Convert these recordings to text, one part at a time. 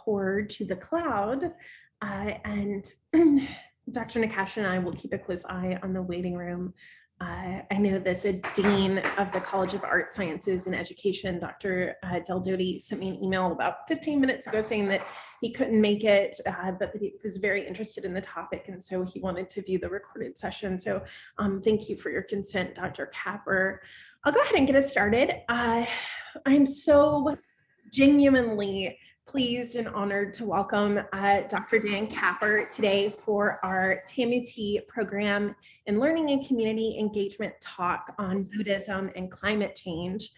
pour to the cloud. And Dr. Nakash and I will keep a close eye on the waiting room. I know that the Dean of the College of Art Sciences and Education, Dr. Del Doty, sent me an email about 15 minutes ago saying that he couldn't make it, but that he was very interested in the topic, and so he wanted to view the recorded session. So thank you for your consent, Dr. Capper. I'll go ahead and get us started. I'm so genuinely pleased and honored to welcome Dr. Dan Capper today for our TAMUT program in Learning and Community Engagement talk on Buddhism and climate change.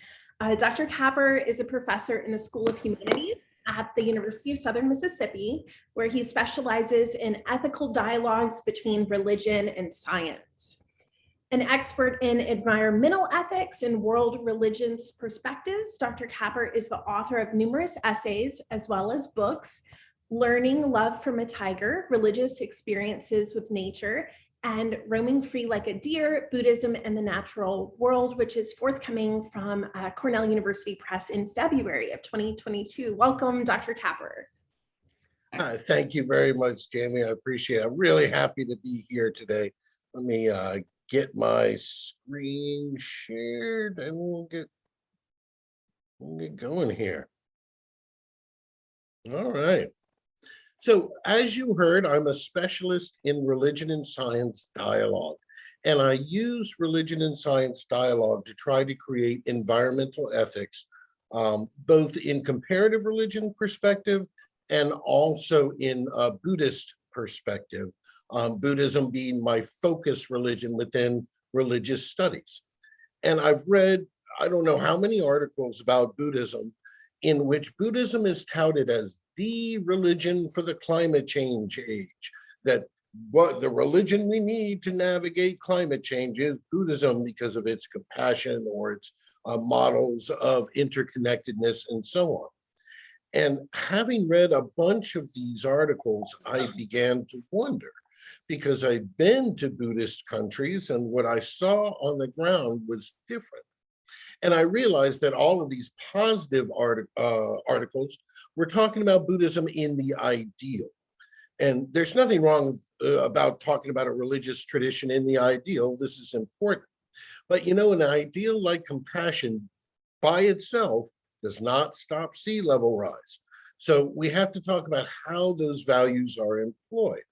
Dr. Capper is a professor in the School of Humanities at the University of Southern Mississippi, where he specializes in ethical dialogues between religion and science. An expert in environmental ethics and world religions perspectives, Dr. Capper is the author of numerous essays as well as books, Learning Love from a Tiger, Religious Experiences with Nature, and Roaming Free Like a Deer, Buddhism and the Natural World, which is forthcoming from Cornell University Press in February of 2022. Welcome, Dr. Capper. Thank you very much, Jamie. I appreciate it. I'm really happy to be here today. Let me get my screen shared and we'll get going here. All right. So as you heard, I'm a specialist in religion and science dialogue, and I use religion and science dialogue to try to create environmental ethics, both in comparative religion perspective and also in a Buddhist perspective. Buddhism being my focus religion within religious studies. And I've read, I don't know how many articles about Buddhism in which Buddhism is touted as the religion for the climate change age, that what the religion we need to navigate climate change is Buddhism because of its compassion or its models of interconnectedness and so on. And having read a bunch of these articles, I began to wonder, because I'd been to Buddhist countries and what I saw on the ground was different. And I realized that all of these positive articles were talking about Buddhism in the ideal. And there's nothing wrong about talking about a religious tradition in the ideal. This is important. But you know, an ideal like compassion by itself does not stop sea level rise. So we have to talk about how those values are employed.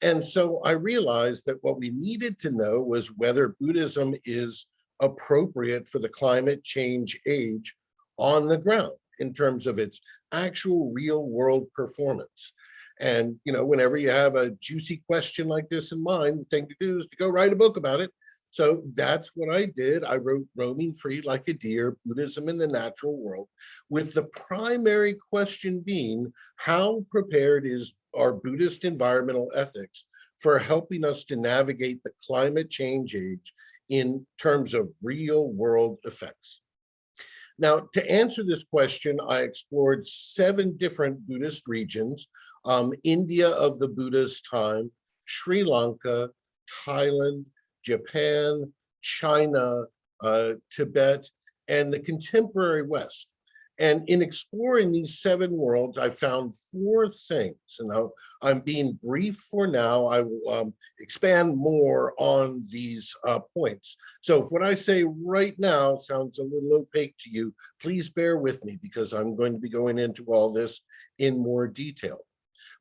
And so I realized that what we needed to know was whether Buddhism is appropriate for the climate change age on the ground in terms of its actual real world performance. And, you know, whenever you have a juicy question like this in mind, the thing to do is to go write a book about it. So that's what I did. I wrote Roaming Free Like a Deer, Buddhism in the Natural World, with the primary question being, how prepared are Buddhist environmental ethics for helping us to navigate the climate change age in terms of real world effects? Now, to answer this question, I explored 7 different Buddhist regions, India of the Buddha's time, Sri Lanka, Thailand, Japan, China, Tibet, and the contemporary West. And in exploring these 7 worlds, I found 4 things. And I'm being brief for now. I will expand more on these points. So if what I say right now sounds a little opaque to you, please bear with me because I'm going to be going into all this in more detail.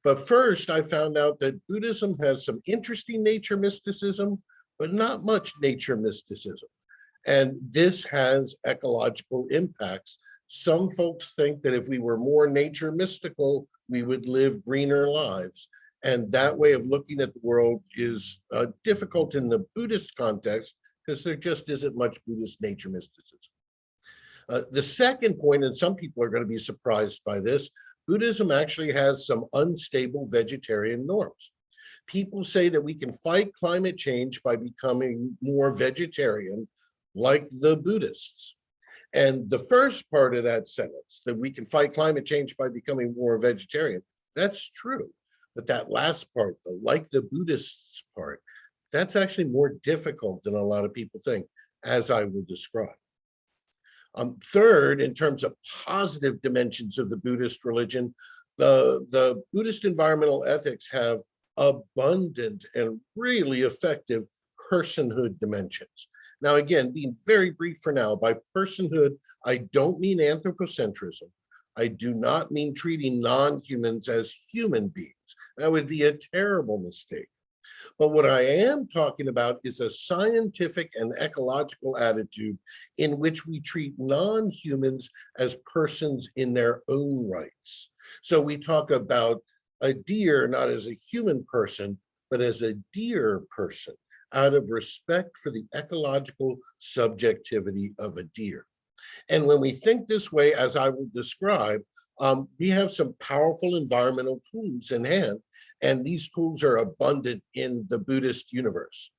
But first, I found out that Buddhism has some interesting nature mysticism, but not much nature mysticism. And this has ecological impacts. Some folks think that if we were more nature mystical, we would live greener lives. And that way of looking at the world is difficult in the Buddhist context because there just isn't much Buddhist nature mysticism. The second point, and some people are going to be surprised by this, Buddhism actually has some unstable vegetarian norms. People say that we can fight climate change by becoming more vegetarian, like the Buddhists. And the first part of that sentence, that we can fight climate change by becoming more vegetarian, that's true. But that last part, the like the Buddhists part, that's actually more difficult than a lot of people think, as I will describe. Third, in terms of positive dimensions of the Buddhist religion, The Buddhist environmental ethics have abundant and really effective personhood dimensions. Now, again, being very brief for now, by personhood, I don't mean anthropocentrism. I do not mean treating non-humans as human beings. That would be a terrible mistake. But what I am talking about is a scientific and ecological attitude in which we treat non-humans as persons in their own rights. So we talk about a deer not as a human person, but as a deer person, out of respect for the ecological subjectivity of a deer. And when we think this way, as I will describe, we have some powerful environmental tools in hand, and these tools are abundant in the Buddhist universe.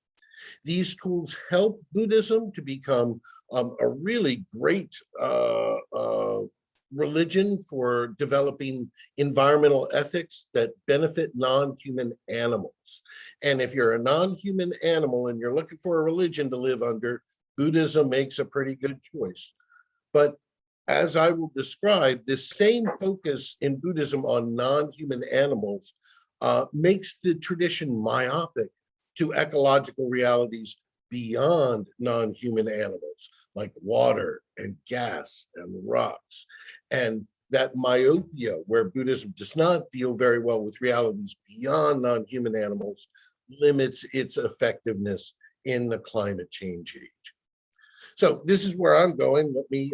These tools help Buddhism to become a really great religion for developing environmental ethics that benefit non-human animals. And if you're a non-human animal and you're looking for a religion to live under, Buddhism makes a pretty good choice. But as I will describe, this same focus in Buddhism on non-human animals makes the tradition myopic to ecological realities beyond non-human animals, like water and gas and rocks. And that myopia, where Buddhism does not deal very well with realities beyond non-human animals, limits its effectiveness in the climate change age. So this is where I'm going. Let me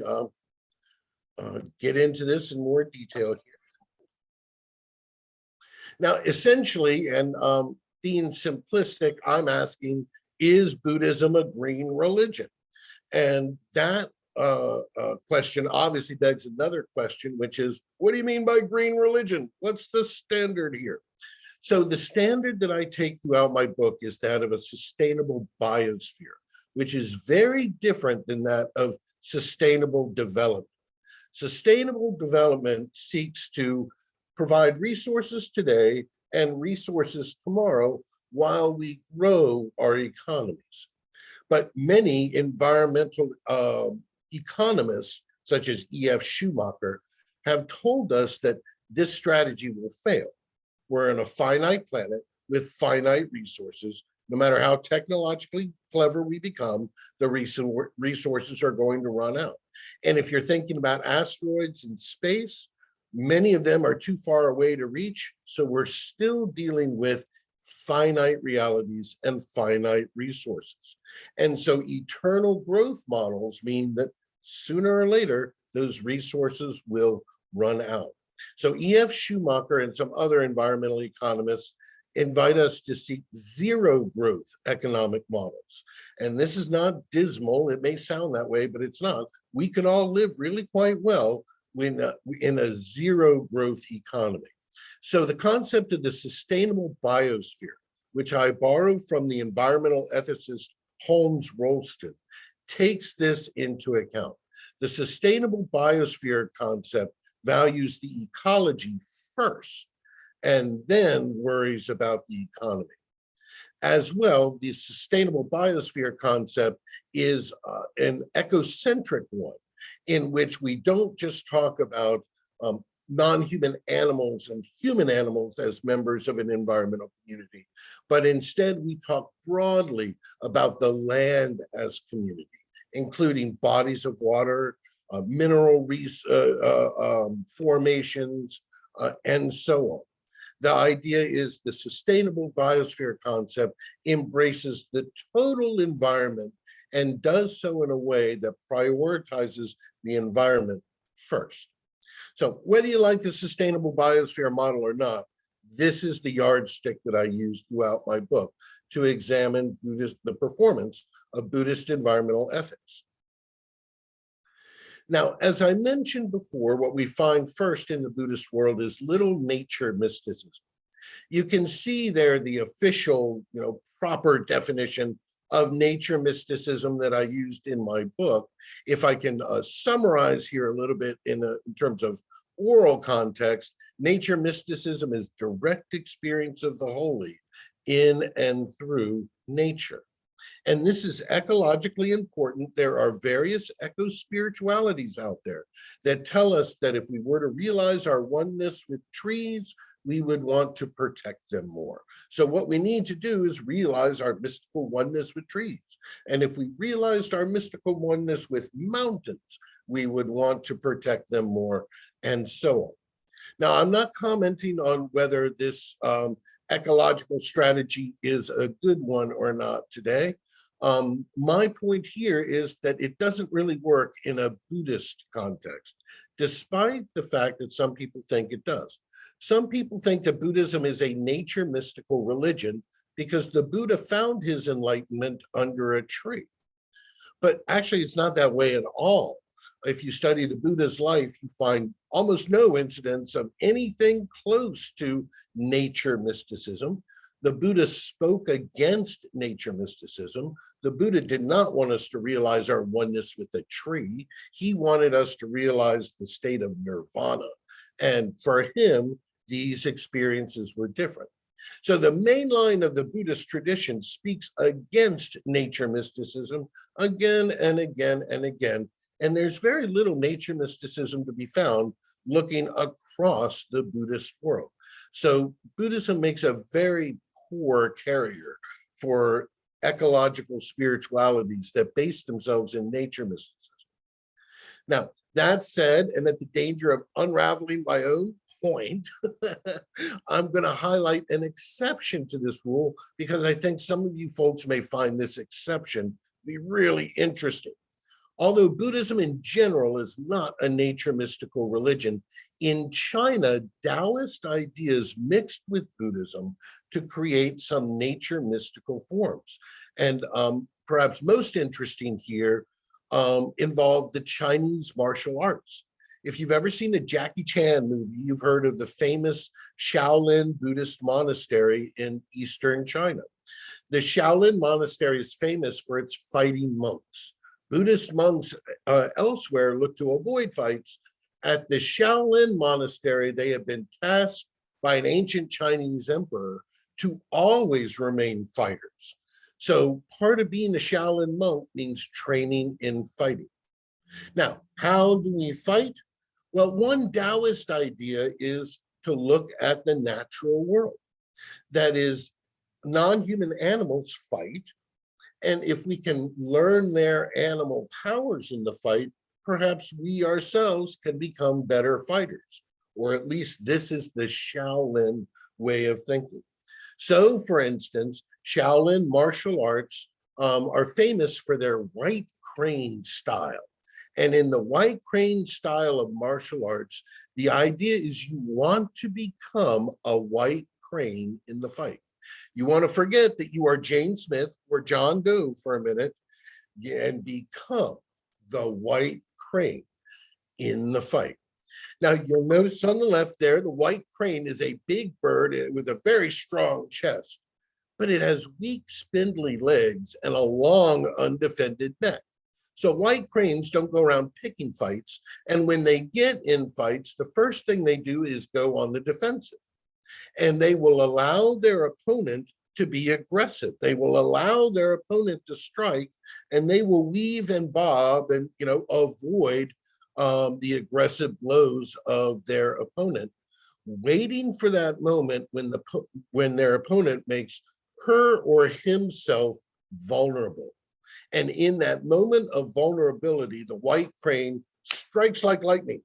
get into this in more detail here. Now, essentially, and being simplistic, I'm asking, is Buddhism a green religion? And that question obviously begs another question, which is, what do you mean by green religion? What's the standard here? So the standard that I take throughout my book is that of a sustainable biosphere, which is very different than that of sustainable development. Sustainable development seeks to provide resources today and resources tomorrow while we grow our economies. But many environmental economists, such as E.F. Schumacher, have told us that this strategy will fail. We're on a finite planet with finite resources. No matter how technologically clever we become, the resources are going to run out. And if you're thinking about asteroids in space, many of them are too far away to reach. So we're still dealing with finite realities and finite resources. And so eternal growth models mean that sooner or later, those resources will run out. So E.F. Schumacher and some other environmental economists invite us to seek zero growth economic models. And this is not dismal. It may sound that way, but it's not. We could all live really quite well when, in a zero growth economy. So the concept of the sustainable biosphere, which I borrow from the environmental ethicist Holmes Rolston, takes this into account. The sustainable biosphere concept values the ecology first and then worries about the economy. As well, the sustainable biosphere concept is an ecocentric one, in which we don't just talk about non-human animals and human animals as members of an environmental community, but instead we talk broadly about the land as community, including bodies of water, mineral formations, and so on. The idea is the sustainable biosphere concept embraces the total environment and does so in a way that prioritizes the environment first. So whether you like the sustainable biosphere model or not, this is the yardstick that I use throughout my book to examine the performance of Buddhist environmental ethics. Now, as I mentioned before, what we find first in the Buddhist world is little nature mysticism. You can see there the official, proper definition of nature mysticism that I used in my book. If I can summarize here a little bit in terms of oral context, nature mysticism is direct experience of the holy in and through nature. And this is ecologically important. There are various eco-spiritualities out there that tell us that if we were to realize our oneness with trees, we would want to protect them more. So what we need to do is realize our mystical oneness with trees. And if we realized our mystical oneness with mountains, we would want to protect them more, and so on. Now, I'm not commenting on whether this ecological strategy is a good one or not today. My point here is that it doesn't really work in a Buddhist context, despite the fact that some people think it does. Some people think that Buddhism is a nature mystical religion because the Buddha found his enlightenment under a tree. But actually, it's not that way at all. If you study the Buddha's life, you find almost no incidents of anything close to nature mysticism. The Buddha spoke against nature mysticism. The Buddha did not want us to realize our oneness with a tree. He wanted us to realize the state of nirvana. And for him, these experiences were different. So the main line of the Buddhist tradition speaks against nature mysticism again and again and again. And there's very little nature mysticism to be found looking across the Buddhist world. So Buddhism makes a very poor carrier for ecological spiritualities that base themselves in nature mysticism. Now, that said, and at the danger of unraveling my own point, I'm going to highlight an exception to this rule because I think some of you folks may find this exception to be really interesting. Although Buddhism in general is not a nature mystical religion, in China, Taoist ideas mixed with Buddhism to create some nature mystical forms. And perhaps most interesting here involve the Chinese martial arts. If you've ever seen a Jackie Chan movie, you've heard of the famous Shaolin Buddhist monastery in Eastern China. The Shaolin monastery is famous for its fighting monks. Buddhist monks elsewhere look to avoid fights. At the Shaolin monastery, they have been tasked by an ancient Chinese emperor to always remain fighters. So part of being a Shaolin monk means training in fighting. Now, how do we fight? Well, one Taoist idea is to look at the natural world. That is, non-human animals fight, and if we can learn their animal powers in the fight, perhaps we ourselves can become better fighters, or at least this is the Shaolin way of thinking. So, for instance, Shaolin martial arts are famous for their white crane style. And in the white crane style of martial arts, the idea is you want to become a white crane in the fight. You want to forget that you are Jane Smith or John Doe for a minute and become the white crane in the fight. Now, you'll notice on the left there, the white crane is a big bird with a very strong chest, but it has weak, spindly legs and a long, undefended neck. So white cranes don't go around picking fights. And when they get in fights, the first thing they do is go on the defensive. And they will allow their opponent to be aggressive. They will allow their opponent to strike, and they will weave and bob and avoid the aggressive blows of their opponent, waiting for that moment when their opponent makes her or himself vulnerable. And in that moment of vulnerability, the white crane strikes like lightning.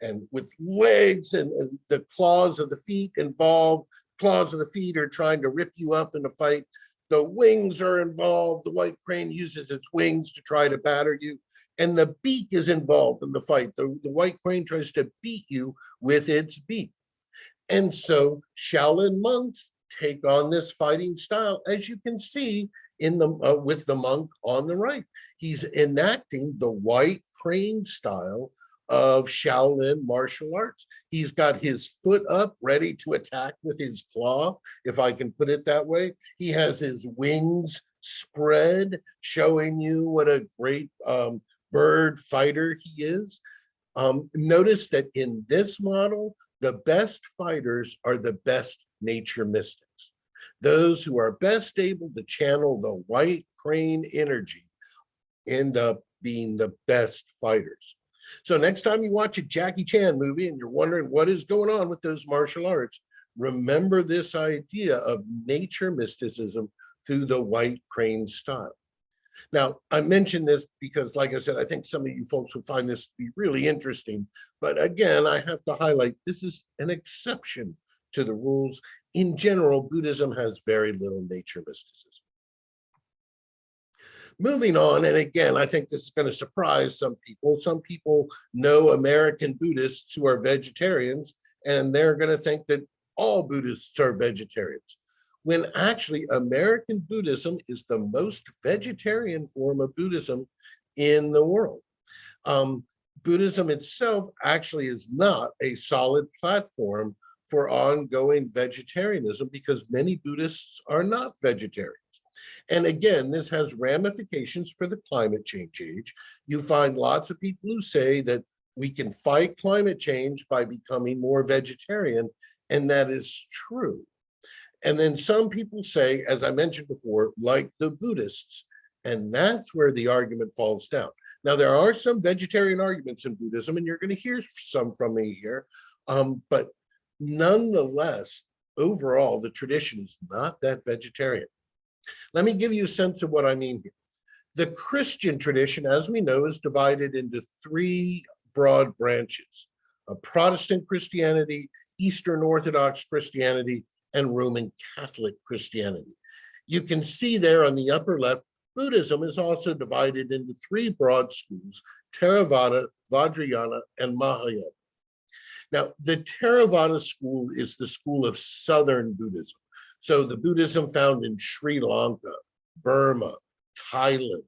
And with legs and the claws of the feet involved, claws of the feet are trying to rip you up in a fight. The wings are involved. The white crane uses its wings to try to batter you. And the beak is involved in the fight. The white crane tries to beat you with its beak. And so Shaolin monks take on this fighting style, as you can see in the with the monk on the right. He's enacting the white crane style of Shaolin martial arts. He's got his foot up, ready to attack with his claw, if I can put it that way. He has his wings spread, showing you what a great bird fighter he is. Notice that in this model, the best fighters are the best nature mystics. Those who are best able to channel the white crane energy end up being the best fighters. So next time you watch a Jackie Chan movie and you're wondering what is going on with those martial arts, remember this idea of nature mysticism through the white crane style. Now, I mention this because, like I said, I think some of you folks will find this to be really interesting. But again, I have to highlight this is an exception to the rules. In general, Buddhism has very little nature mysticism. Moving on, and again, I think this is going to surprise some people. Some people know American Buddhists who are vegetarians, and they're going to think that all Buddhists are vegetarians, when actually American Buddhism is the most vegetarian form of Buddhism in the world. Buddhism itself actually is not a solid platform for ongoing vegetarianism because many Buddhists are not vegetarians. And again, this has ramifications for the climate change age. You find lots of people who say that we can fight climate change by becoming more vegetarian, and that is true. And then some people say, as I mentioned before, like the Buddhists, and that's where the argument falls down. Now, there are some vegetarian arguments in Buddhism, and you're going to hear some from me here, but nonetheless, overall, the tradition is not that vegetarian. Let me give you a sense of what I mean here. The Christian tradition, as we know, is divided into three broad branches: Protestant Christianity, Eastern Orthodox Christianity, and Roman Catholic Christianity. You can see there on the upper left, Buddhism is also divided into three broad schools: Theravada, Vajrayana, and Mahayana. Now, the Theravada school is the school of Southern Buddhism. So the Buddhism found in Sri Lanka, Burma, Thailand,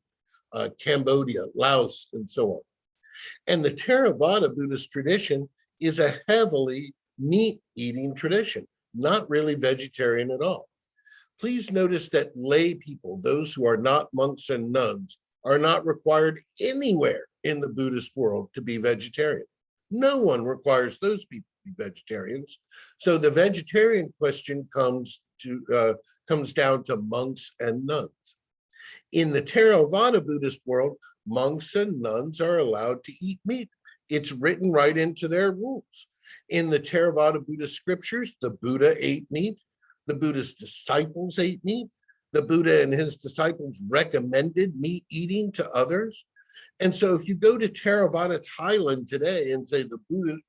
Cambodia, Laos, and so on. And the Theravada Buddhist tradition is a heavily meat-eating tradition, not really vegetarian at all. Please notice that lay people, those who are not monks and nuns, are not required anywhere in the Buddhist world to be vegetarian. No one requires those people to be vegetarians. So the vegetarian question comes down to monks and nuns. In the Theravada Buddhist world, monks and nuns are allowed to eat meat. It's written right into their rules. In the Theravada Buddhist scriptures, the Buddha ate meat. The Buddha's disciples ate meat. The Buddha and his disciples recommended meat eating to others. And so if you go to Theravada Thailand today and say the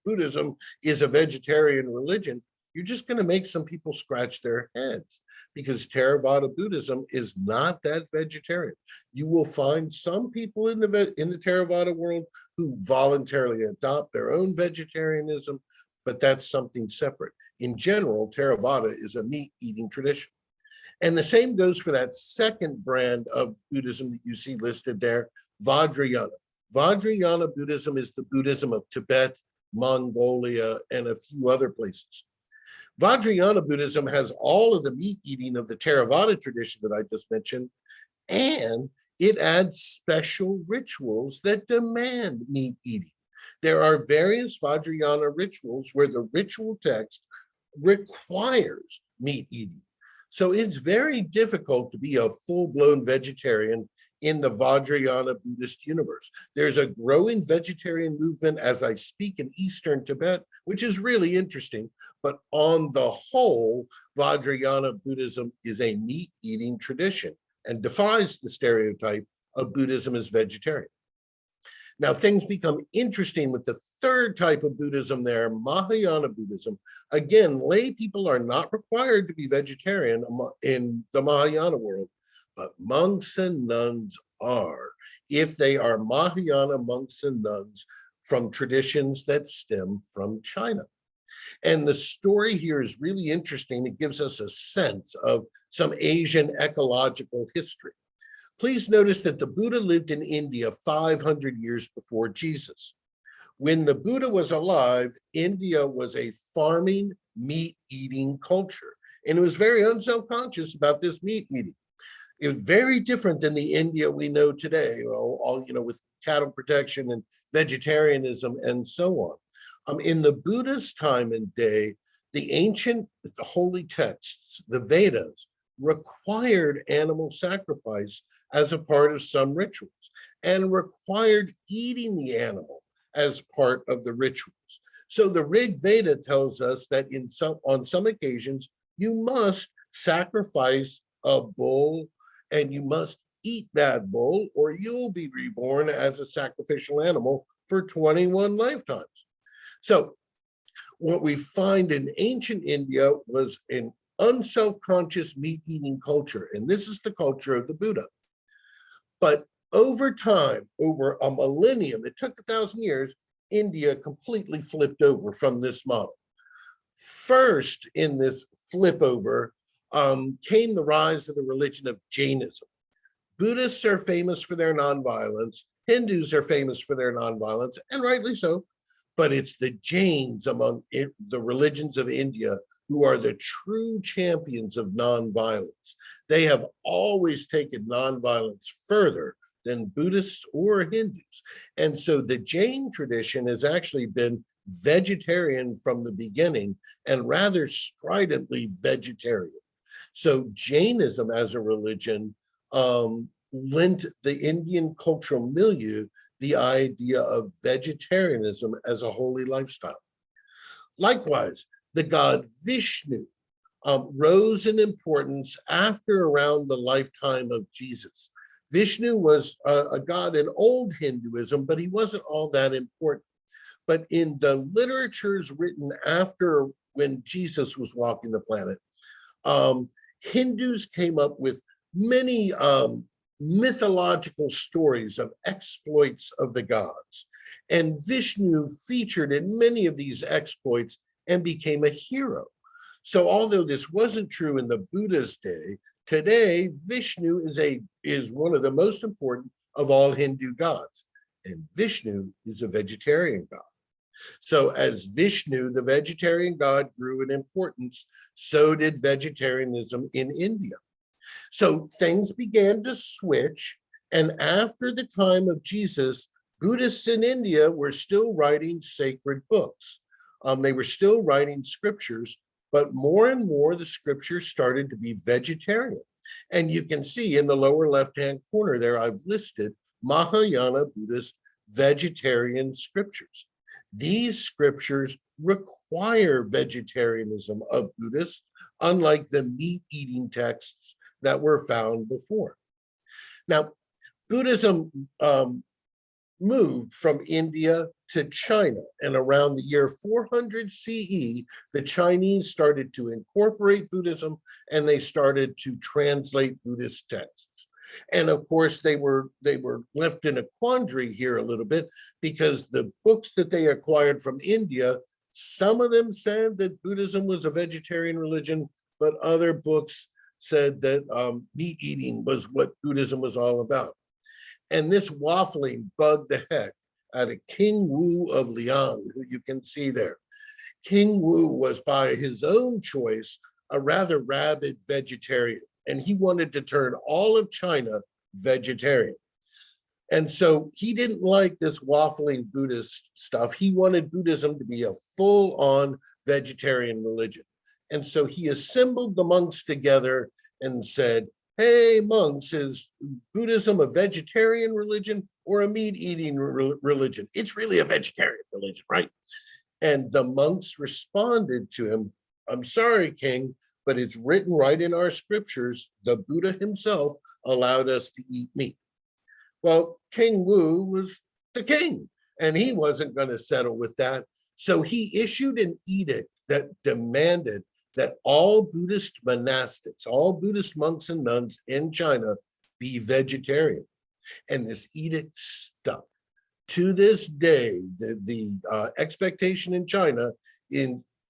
Buddhism is a vegetarian religion, you're just going to make some people scratch their heads because Theravada Buddhism is not that vegetarian. You will find some people in the Theravada world who voluntarily adopt their own vegetarianism, but that's something separate. In general, Theravada is a meat-eating tradition. And the same goes for that second brand of Buddhism that you see listed there, Vajrayana. Vajrayana Buddhism is the Buddhism of Tibet, Mongolia, and a few other places. Vajrayana Buddhism has all of the meat eating of the Theravada tradition that I just mentioned, and it adds special rituals that demand meat eating. There are various Vajrayana rituals where the ritual text requires meat eating. So it's very difficult to be a full-blown vegetarian in the Vajrayana Buddhist universe. There's a growing vegetarian movement as I speak in Eastern Tibet, which is really interesting. But on the whole, Vajrayana Buddhism is a meat-eating tradition and defies the stereotype of Buddhism as vegetarian. Now, things become interesting with the third type of Buddhism there, Mahayana Buddhism. Again, lay people are not required to be vegetarian in the Mahayana world, but monks and nuns are, if they are Mahayana monks and nuns from traditions that stem from China. And the story here is really interesting. It gives us a sense of some Asian ecological history. Please notice that the Buddha lived in India 500 years before Jesus. When the Buddha was alive, India was a farming, meat-eating culture, and it was very unselfconscious about this meat eating. It was very different than the India we know today, with cattle protection and vegetarianism and so on. In the Buddha's time and day, the ancient holy texts, the Vedas, required animal sacrifice as a part of some rituals and required eating the animal as part of the rituals. So the Rig Veda tells us that on some occasions, you must sacrifice a bull and you must eat that bull or you'll be reborn as a sacrificial animal for 21 lifetimes. So what we find in ancient India was an unselfconscious meat-eating culture, and this is the culture of the Buddha. But over time, over a millennium, it took 1,000 years, India completely flipped over from this model. First in this flip over came the rise of the religion of Jainism. Buddhists are famous for their nonviolence. Hindus are famous for their nonviolence, and rightly so. But it's the Jains among the religions of India who are the true champions of nonviolence. They have always taken nonviolence further than Buddhists or Hindus. And so the Jain tradition has actually been vegetarian from the beginning and rather stridently vegetarian. So Jainism as a religion lent the Indian cultural milieu the idea of vegetarianism as a holy lifestyle. Likewise, the god Vishnu rose in importance after around the lifetime of Jesus. Vishnu was a god in old Hinduism, but he wasn't all that important. But in the literatures written after when Jesus was walking the planet, Hindus came up with many mythological stories of exploits of the gods. And Vishnu featured in many of these exploits and became a hero. So although this wasn't true in the Buddha's day, today Vishnu is one of the most important of all Hindu gods. And Vishnu is a vegetarian god. So as Vishnu, the vegetarian god, grew in importance, so did vegetarianism in India. So things began to switch. And after the time of Jesus, Buddhists in India were still writing sacred books. They were still writing scriptures, but more and more the scriptures started to be vegetarian. And you can see in the lower left-hand corner there, I've listed Mahayana Buddhist vegetarian scriptures. These scriptures require vegetarianism of Buddhists, unlike the meat-eating texts that were found before. Now, Buddhism moved from India to China, and around the year 400 CE, the Chinese started to incorporate Buddhism and they started to translate Buddhist texts. And of course, they were left in a quandary here a little bit because the books that they acquired from India, some of them said that Buddhism was a vegetarian religion, but other books said that meat eating was what Buddhism was all about. And this waffling bugged the heck out of King Wu of Liang, who you can see there. King Wu was, by his own choice, a rather rabid vegetarian, and he wanted to turn all of China vegetarian. And so he didn't like this waffling Buddhist stuff. He wanted Buddhism to be a full-on vegetarian religion. And so he assembled the monks together and said, hey, monks, is Buddhism a vegetarian religion or a meat-eating religion? It's really a vegetarian religion, right? And the monks responded to him, I'm sorry, king, but it's written right in our scriptures. The Buddha himself allowed us to eat meat. Well, King Wu was the king, and he wasn't going to settle with that. So he issued an edict that demanded that all Buddhist monastics, all Buddhist monks and nuns in China be vegetarian. And this edict stuck. To this day, the expectation in China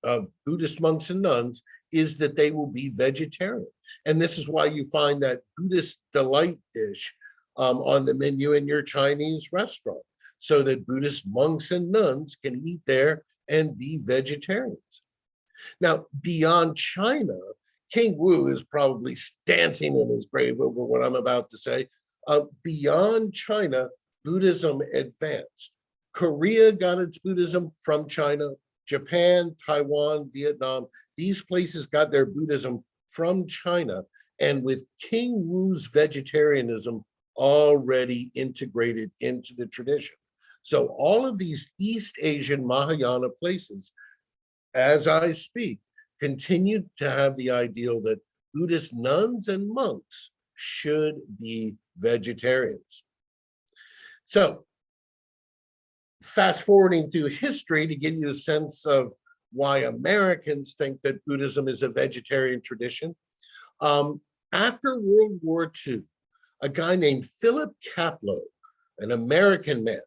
of Buddhist monks and nuns is that they will be vegetarian. And this is why you find that Buddhist delight dish on the menu in your Chinese restaurant, so that Buddhist monks and nuns can eat there and be vegetarians. Now, beyond China, King Wu is probably dancing in his grave over what I'm about to say. Beyond China, Buddhism advanced. Korea got its Buddhism from China. Japan, Taiwan, Vietnam, these places got their Buddhism from China. and with King Wu's vegetarianism already integrated into the tradition. So all of these East Asian Mahayana places, as I speak, continue to have the ideal that Buddhist nuns and monks should be vegetarians. So fast forwarding through history to give you a sense of why Americans think that Buddhism is a vegetarian tradition. After World War II, a guy named Philip Kapleau, an American man,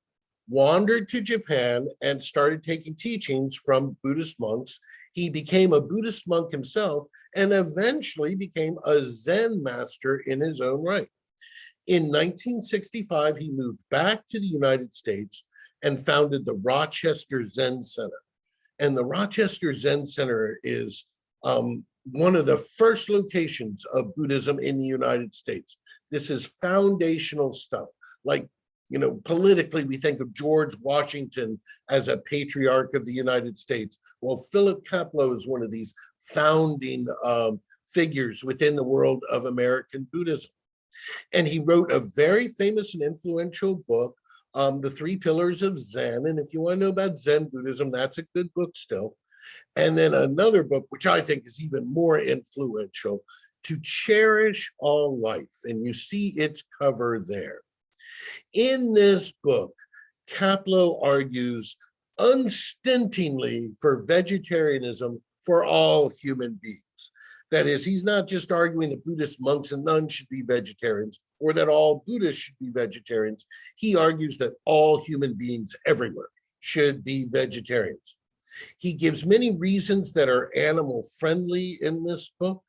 wandered to Japan and started taking teachings from Buddhist monks. He became a Buddhist monk himself and eventually became a Zen master in his own right. In 1965, he moved back to the United States and founded the Rochester Zen Center. And the Rochester Zen Center is one of the first locations of Buddhism in the United States. This is foundational stuff. Like, you know, politically, we think of George Washington as a patriarch of the United States. Well, Philip Kapleau is one of these founding figures within the world of American Buddhism. And he wrote a very famous and influential book, The Three Pillars of Zen. And if you want to know about Zen Buddhism, that's a good book still. And then another book, which I think is even more influential, To Cherish All Life. And you see its cover there. In this book, Kapleau argues unstintingly for vegetarianism for all human beings. That is, he's not just arguing that Buddhist monks and nuns should be vegetarians or that all Buddhists should be vegetarians. He argues that all human beings everywhere should be vegetarians. He gives many reasons that are animal friendly in this book.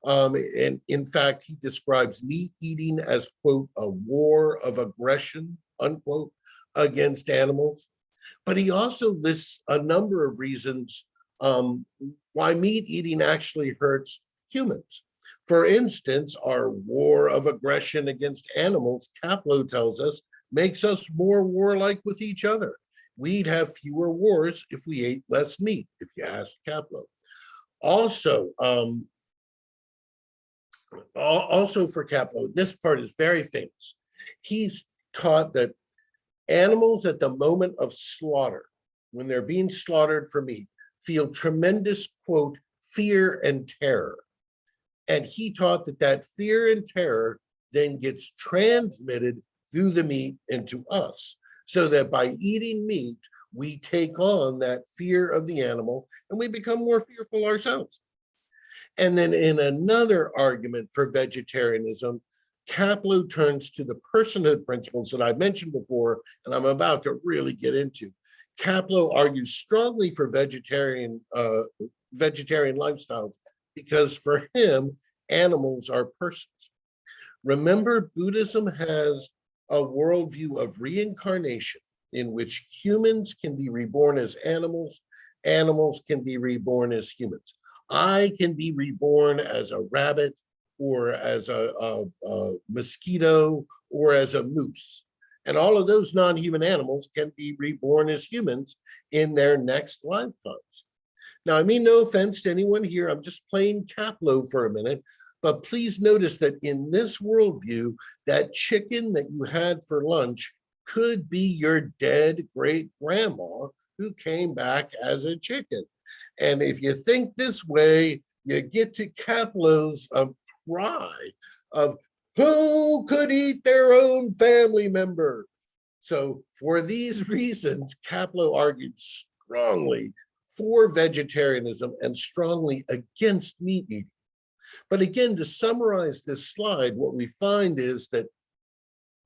And in fact, he describes meat eating as, quote, a war of aggression, unquote, against animals. But he also lists a number of reasons why meat eating actually hurts humans. For instance, our war of aggression against animals, Kapleau tells us, makes us more warlike with each other. We'd have fewer wars if we ate less meat, if you ask Kapleau. Also for Kapleau, this part is very famous. He's taught that animals at the moment of slaughter, when they're being slaughtered for meat, feel tremendous, quote, fear and terror. And he taught that that fear and terror then gets transmitted through the meat into us, so that by eating meat, we take on that fear of the animal and we become more fearful ourselves. And then in another argument for vegetarianism, Kapleau turns to the personhood principles that I mentioned before, and I'm about to really get into. Kapleau argues strongly for vegetarian lifestyles because for him, animals are persons. Remember, Buddhism has a worldview of reincarnation in which humans can be reborn as animals, animals can be reborn as humans. I can be reborn as a rabbit or as a mosquito or as a moose. And all of those non-human animals can be reborn as humans in their next lifetimes. Now, I mean no offense to anyone here. I'm just playing Kapleau for a minute. But please notice that in this worldview, that chicken that you had for lunch could be your dead great grandma who came back as a chicken. And if you think this way, you get to Kapleau's cry of who could eat their own family member? So for these reasons, Kapleau argued strongly for vegetarianism and strongly against meat eating. But again, to summarize this slide, what we find is that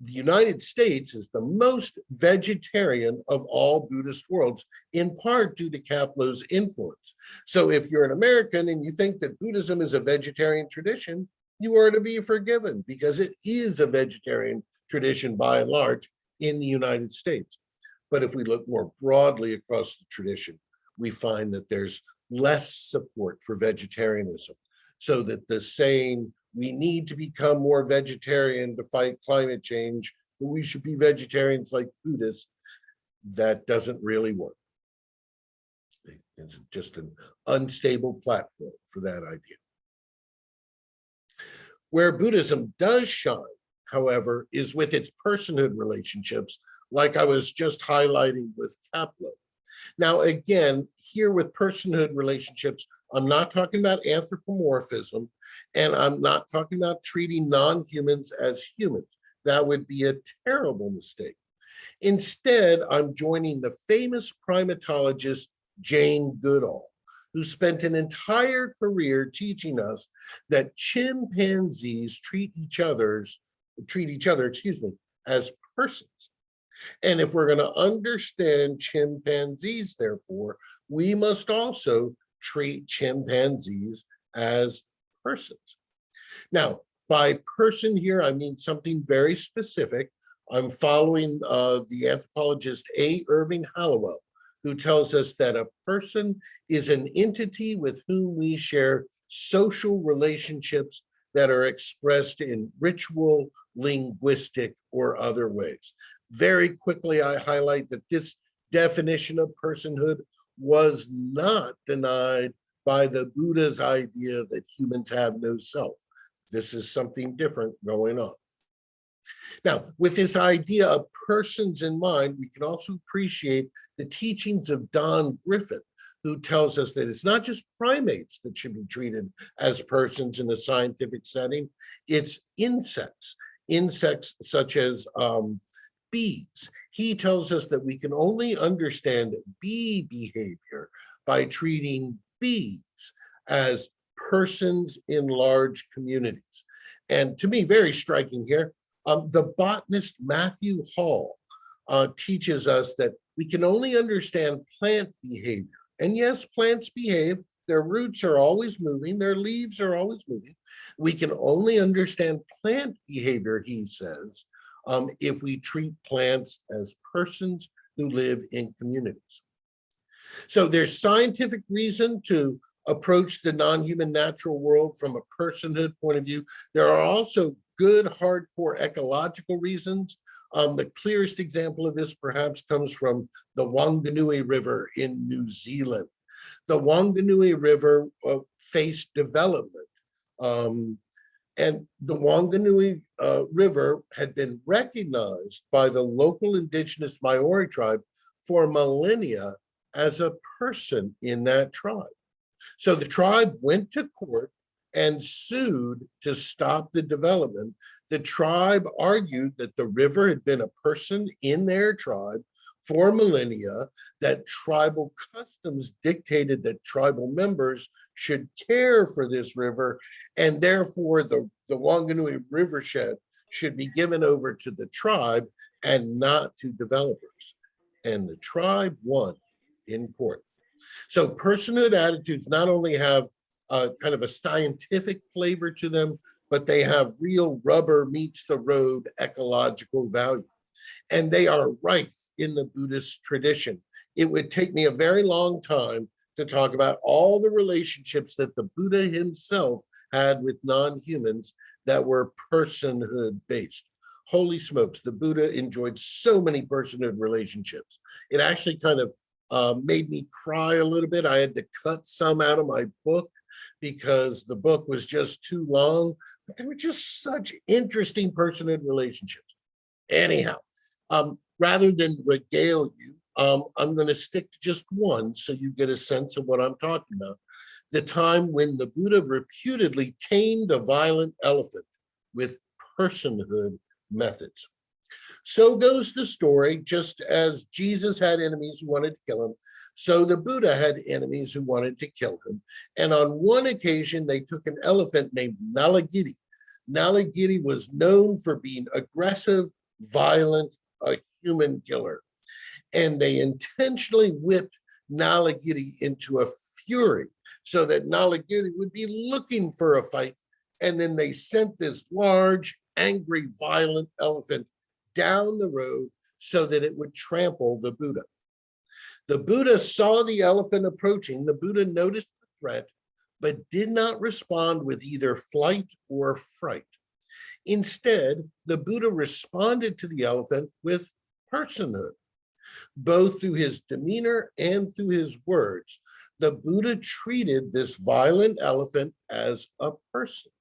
the United States is the most vegetarian of all Buddhist worlds, in part due to Kapleau's influence. So if you're an American and you think that Buddhism is a vegetarian tradition, you are to be forgiven because it is a vegetarian tradition by and large in the United States. But if we look more broadly across the tradition, we find that there's less support for vegetarianism. So that the saying, we need to become more vegetarian to fight climate change, but we should be vegetarians like Buddhists, that doesn't really work. It's just an unstable platform for that idea. Where Buddhism does shine, however, is with its personhood relationships, like I was just highlighting with Kapleau. Now, again, here with personhood relationships, I'm not talking about anthropomorphism, and I'm not talking about treating non-humans as humans. That would be a terrible mistake. Instead, I'm joining the famous primatologist Jane Goodall, who spent an entire career teaching us that chimpanzees treat each other, as persons. And if we're going to understand chimpanzees, therefore, we must also treat chimpanzees as persons. Now, by person here, I mean something very specific. I'm following the anthropologist A. Irving Hallowell, who tells us that a person is an entity with whom we share social relationships that are expressed in ritual, linguistic, or other ways. Very quickly, I highlight that this definition of personhood was not denied by the Buddha's idea that humans have no self. This is something different going on. Now, with this idea of persons in mind, we can also appreciate the teachings of Don Griffin, who tells us that it's not just primates that should be treated as persons in a scientific setting, it's insects, insects such as bees. He tells us that we can only understand bee behavior by treating bees as persons in large communities. And to me, very striking here, the botanist Matthew Hall teaches us that we can only understand plant behavior. And yes, plants behave. Their roots are always moving. Their leaves are always moving. We can only understand plant behavior, he says, if we treat plants as persons who live in communities. So there's scientific reason to approach the non-human natural world from a personhood point of view. There are also good, hardcore ecological reasons. The clearest example of this perhaps comes from the Wanganui River in New Zealand. The Wanganui River faced development. And the Wanganui River had been recognized by the local indigenous Maori tribe for millennia as a person in that tribe. So the tribe went to court and sued to stop the development. The tribe argued that the river had been a person in their tribe for millennia, that tribal customs dictated that tribal members should care for this river, and therefore the Wanganui Rivershed should be given over to the tribe and not to developers. And the tribe won in court. So personhood attitudes not only have kind of a scientific flavor to them, but they have real rubber meets the road ecological value. And they are rife in the Buddhist tradition. It would take me a very long time to talk about all the relationships that the Buddha himself had with non-humans that were personhood based. Holy smokes, the Buddha enjoyed so many personhood relationships. It actually kind of made me cry a little bit. I had to cut some out of my book because the book was just too long. But they were just such interesting personhood relationships. Anyhow, rather than regale you, I'm going to stick to just one so you get a sense of what I'm talking about. The time when the Buddha reputedly tamed a violent elephant with personhood methods. So goes the story, just as Jesus had enemies who wanted to kill him, so the Buddha had enemies who wanted to kill him. And on one occasion, they took an elephant named Nalagiri. Nalagiri was known for being aggressive, violent, a human killer. And they intentionally whipped Nalagiri into a fury so that Nalagiri would be looking for a fight. And then they sent this large, angry, violent elephant down the road so that it would trample the Buddha. The Buddha saw the elephant approaching. The Buddha noticed the threat, but did not respond with either flight or fright. Instead, the Buddha responded to the elephant with personhood, both through his demeanor and through his words. The Buddha treated this violent elephant as a person.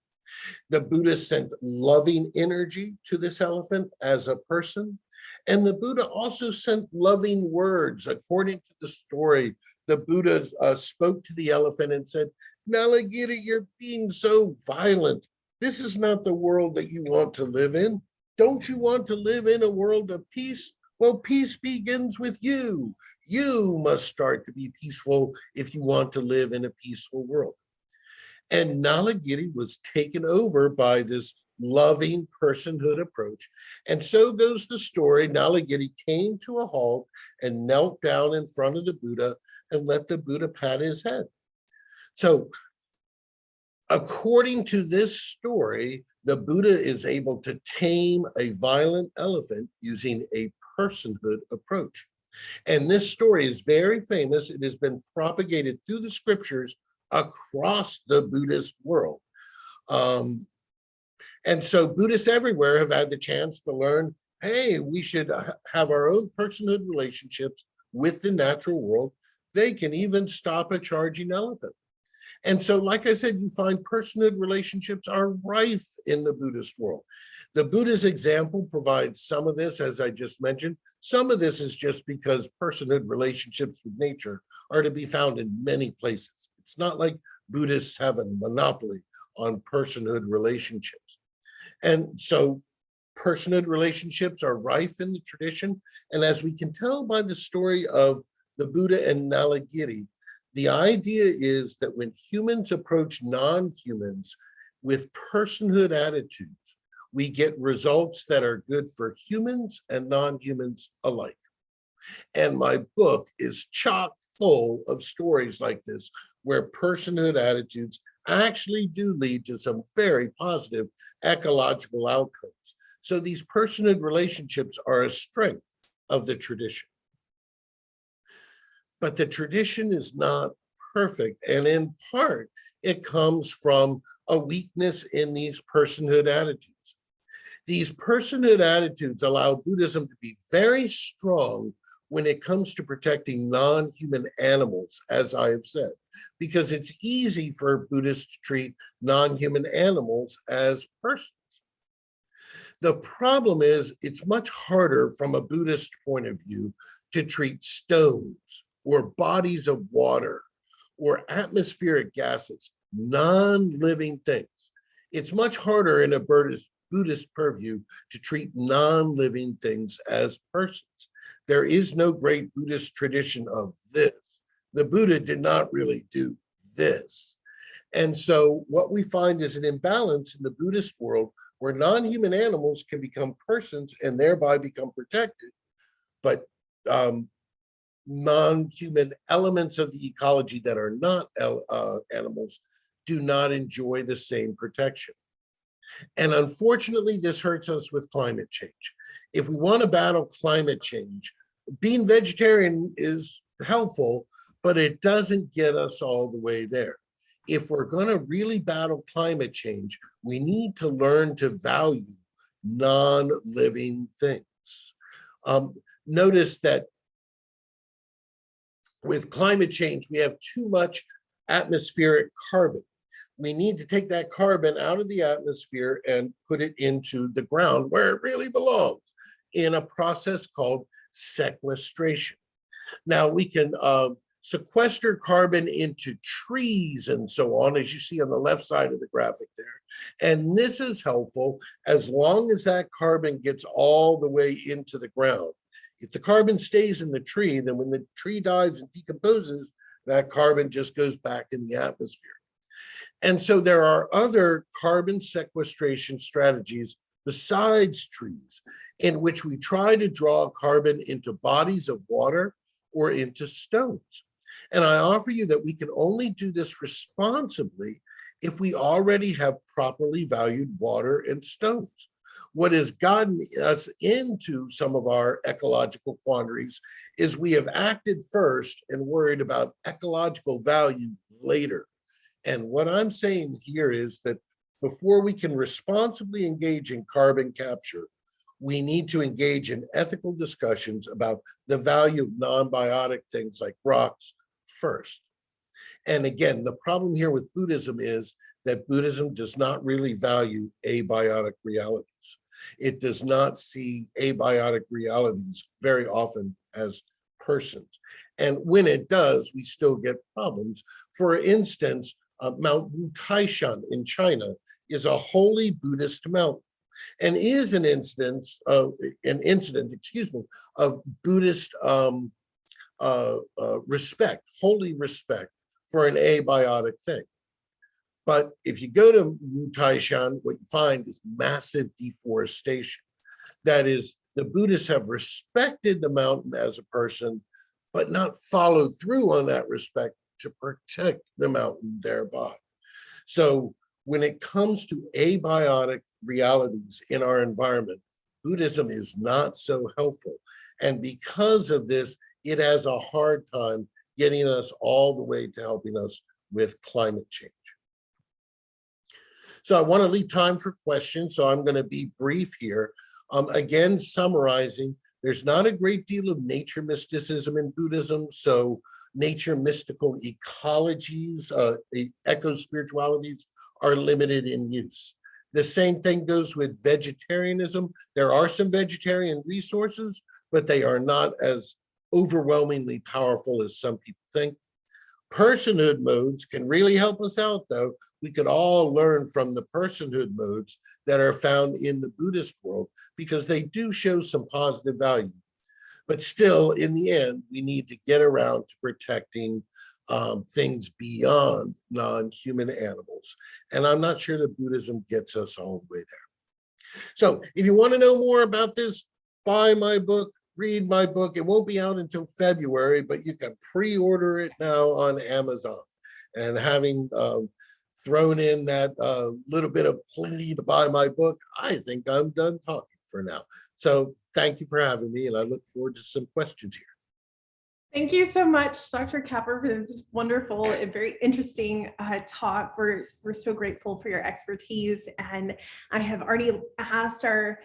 The Buddha sent loving energy to this elephant as a person. And the Buddha also sent loving words. According to the story, the Buddha spoke to the elephant and said, Nalagiri, you're being so violent. This is not the world that you want to live in. Don't you want to live in a world of peace? Well, peace begins with you. You must start to be peaceful if you want to live in a peaceful world. And Nalagiri was taken over by this loving personhood approach. And so goes the story. Nalagiri came to a halt and knelt down in front of the Buddha and let the Buddha pat his head. So according to this story, the Buddha is able to tame a violent elephant using a personhood approach. And this story is very famous. It has been propagated through the scriptures across the Buddhist world. And so Buddhists everywhere have had the chance to learn, hey, we should have our own personhood relationships with the natural world. They can even stop a charging elephant. And so, like I said, you find personhood relationships are rife in the Buddhist world. The Buddha's example provides some of this, as I just mentioned. Some of this is just because personhood relationships with nature are to be found in many places. It's not like Buddhists have a monopoly on personhood relationships. And so personhood relationships are rife in the tradition. And as we can tell by the story of the Buddha and Nalagiri, the idea is that when humans approach non-humans with personhood attitudes, we get results that are good for humans and non-humans alike. And my book is chock full of stories like this, where personhood attitudes actually do lead to some very positive ecological outcomes. So these personhood relationships are a strength of the tradition. But the tradition is not perfect. And in part, it comes from a weakness in these personhood attitudes. These personhood attitudes allow Buddhism to be very strong when it comes to protecting non-human animals, as I have said, because it's easy for Buddhists to treat non-human animals as persons. The problem is it's much harder from a Buddhist point of view to treat stones or bodies of water or atmospheric gases, non-living things. It's much harder in a Buddhist purview to treat non-living things as persons. There is no great Buddhist tradition of this. The Buddha did not really do this. And so what we find is an imbalance in the Buddhist world where non-human animals can become persons and thereby become protected, but non-human elements of the ecology that are not animals do not enjoy the same protection. And unfortunately, this hurts us with climate change. If we want to battle climate change, being vegetarian is helpful, but it doesn't get us all the way there. If we're going to really battle climate change, we need to learn to value non-living things. Notice that with climate change, we have too much atmospheric carbon. We need to take that carbon out of the atmosphere and put it into the ground where it really belongs in a process called sequestration. Now we can sequester carbon into trees and so on, as you see on the left side of the graphic there. And this is helpful as long as that carbon gets all the way into the ground. If the carbon stays in the tree, then when the tree dies and decomposes, that carbon just goes back in the atmosphere. And so there are other carbon sequestration strategies besides trees in which we try to draw carbon into bodies of water or into stones. And I offer you that we can only do this responsibly if we already have properly valued water and stones. What has gotten us into some of our ecological quandaries is we have acted first and worried about ecological value later. And what I'm saying here is that before we can responsibly engage in carbon capture, we need to engage in ethical discussions about the value of non-biotic things like rocks first. And again, the problem here with Buddhism is that Buddhism does not really value abiotic realities. It does not see abiotic realities very often as persons. And when it does, we still get problems. For instance, Mount Wu Taishan in China is a holy Buddhist mountain and is an incident, excuse me, of Buddhist respect, holy respect for an abiotic thing. But if you go to Wu Taishan, what you find is massive deforestation. That is, the Buddhists have respected the mountain as a person, but not followed through on that respect to protect the mountain thereby. So when it comes to abiotic realities in our environment, Buddhism is not so helpful. And because of this, it has a hard time getting us all the way to helping us with climate change. So I want to leave time for questions, so I'm going to be brief here. Again, summarizing, there's not a great deal of nature mysticism in Buddhism, so nature mystical ecologies, eco-spiritualities are limited in use. The same thing goes with vegetarianism. There are some vegetarian resources, but they are not as overwhelmingly powerful as some people think. Personhood modes can really help us out, though. We could all learn from the personhood modes that are found in the Buddhist world because they do show some positive value. But still, in the end, we need to get around to protecting things beyond non-human animals. And I'm not sure that Buddhism gets us all the way there. So if you want to know more about this, buy my book, read my book. It won't be out until February, but you can pre-order it now on Amazon. And having thrown in that little bit of plea to buy my book, I think I'm done talking for now. So thank you for having me, and I look forward to some questions here. Thank you so much, Dr. Capper, for this wonderful and very interesting talk. We're so grateful for your expertise. And I have already asked our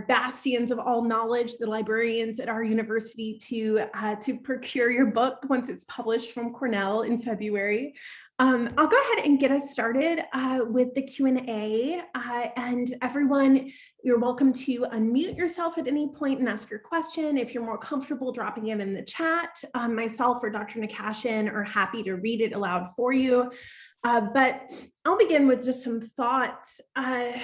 bastions of all knowledge, the librarians at our university, to procure your book once it's published from Cornell in February. I'll go ahead and get us started with the Q&A. And everyone, you're welcome to unmute yourself at any point and ask your question. If you're more comfortable dropping it in the chat, myself or Dr. Nakashian are happy to read it aloud for you. But I'll begin with just some thoughts. I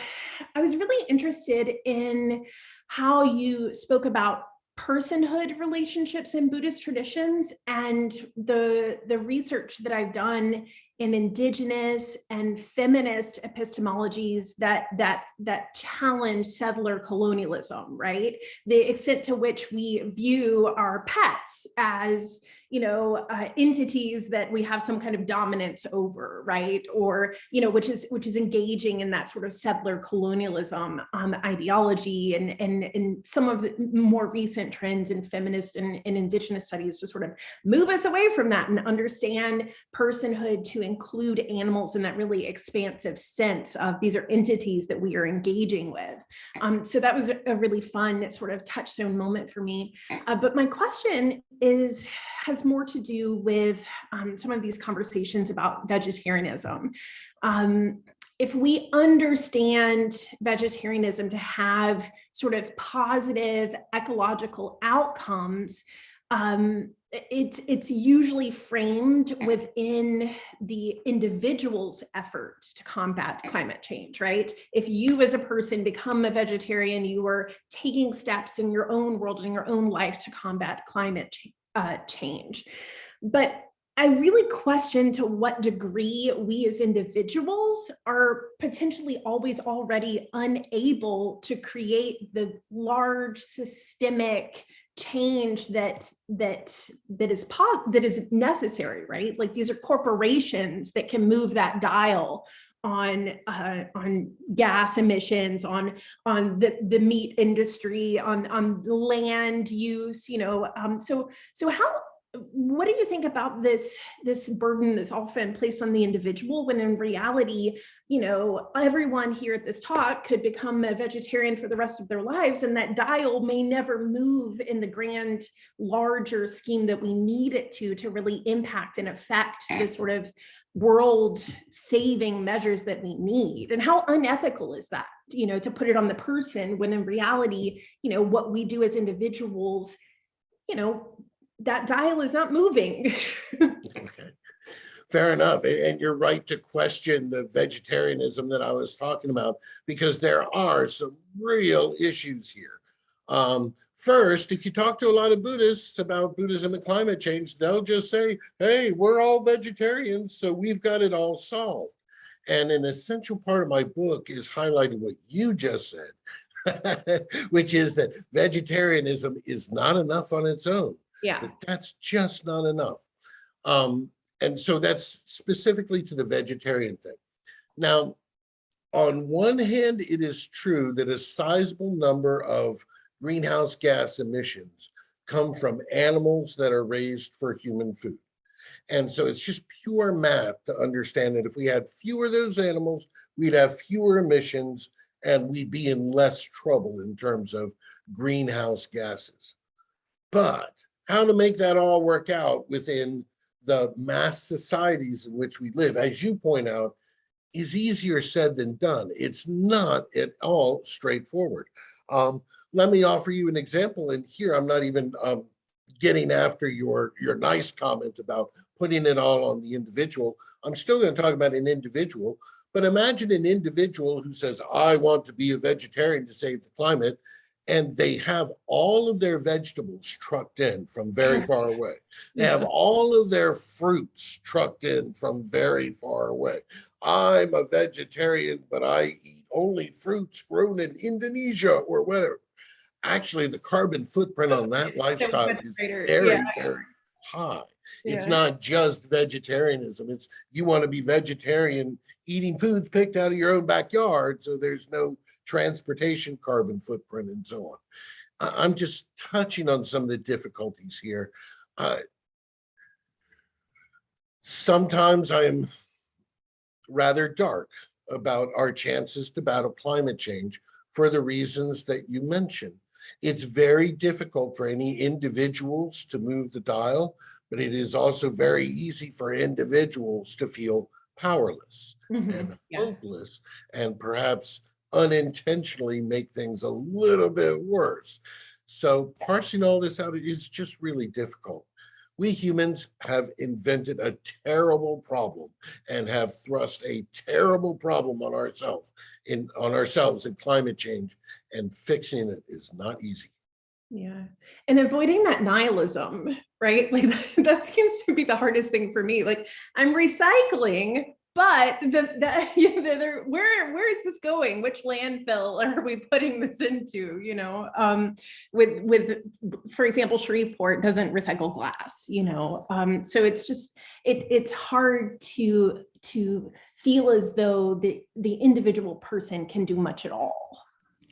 was really interested in how you spoke about personhood relationships in Buddhist traditions, and the research that I've done in indigenous and feminist epistemologies that challenge settler colonialism, right? The extent to which we view our pets as, entities that we have some kind of dominance over, right? Or, which is engaging in that sort of settler colonialism ideology, and some of the more recent trends in feminist and indigenous studies to sort of move us away from that and understand personhood to include animals in that really expansive sense of these are entities that we are engaging with. So that was a really fun sort of touchstone moment for me. But my question has more to do with some of these conversations about vegetarianism. If we understand vegetarianism to have sort of positive ecological outcomes, it's usually framed within the individual's effort to combat climate change, right? If you as a person become a vegetarian, you are taking steps in your own world and in your own life to combat climate change. But I really question to what degree we as individuals are potentially always already unable to create the large systemic change that is necessary, right? Like these are corporations that can move that dial on gas emissions, on the meat industry, on land use, so what do you think about this burden that's often placed on the individual, when in reality, everyone here at this talk could become a vegetarian for the rest of their lives, and that dial may never move in the grand, larger scheme that we need it to really impact and affect the sort of world saving measures that we need? And how unethical is that, to put it on the person, when in reality, what we do as individuals, that dial is not moving. Okay, fair enough. And you're right to question the vegetarianism that I was talking about, because there are some real issues here. First, if you talk to a lot of Buddhists about Buddhism and climate change, they'll just say, hey, we're all vegetarians, so we've got it all solved. And an essential part of my book is highlighting what you just said, which is that vegetarianism is not enough on its own. Yeah. That's just not enough. And so that's specifically to the vegetarian thing. Now, on one hand, it is true that a sizable number of greenhouse gas emissions come from animals that are raised for human food. And so it's just pure math to understand that if we had fewer of those animals, we'd have fewer emissions and we'd be in less trouble in terms of greenhouse gases. But how to make that all work out within the mass societies in which we live, as you point out, is easier said than done. It's not at all straightforward. Let me offer you an example. And here, I'm not even getting after your nice comment about putting it all on the individual. I'm still going to talk about an individual, but imagine an individual who says, I want to be a vegetarian to save the climate, and they have all of their vegetables trucked in from very far away. They have all of their fruits trucked in from very far away. I'm a vegetarian, but I eat only fruits grown in Indonesia or whatever. Actually, the carbon footprint on that lifestyle is very, very high. It's not just vegetarianism. It's you want to be vegetarian eating foods picked out of your own backyard, so there's no transportation carbon footprint and so on. I'm just touching on some of the difficulties here. Sometimes I'm rather dark about our chances to battle climate change for the reasons that you mentioned. It's very difficult for any individuals to move the dial, but it is also very easy for individuals to feel powerless and hopeless, and perhaps unintentionally make things a little bit worse. So parsing all this out is just really difficult. We humans have invented a terrible problem and have thrust a terrible problem on ourselves in climate change, and fixing it is not easy. Yeah. And avoiding that nihilism, right? Like that seems to be the hardest thing for me. Like I'm recycling, but where is this going? Which landfill are we putting this into? With for example, Shreveport doesn't recycle glass. So it's just it's hard to feel as though the individual person can do much at all.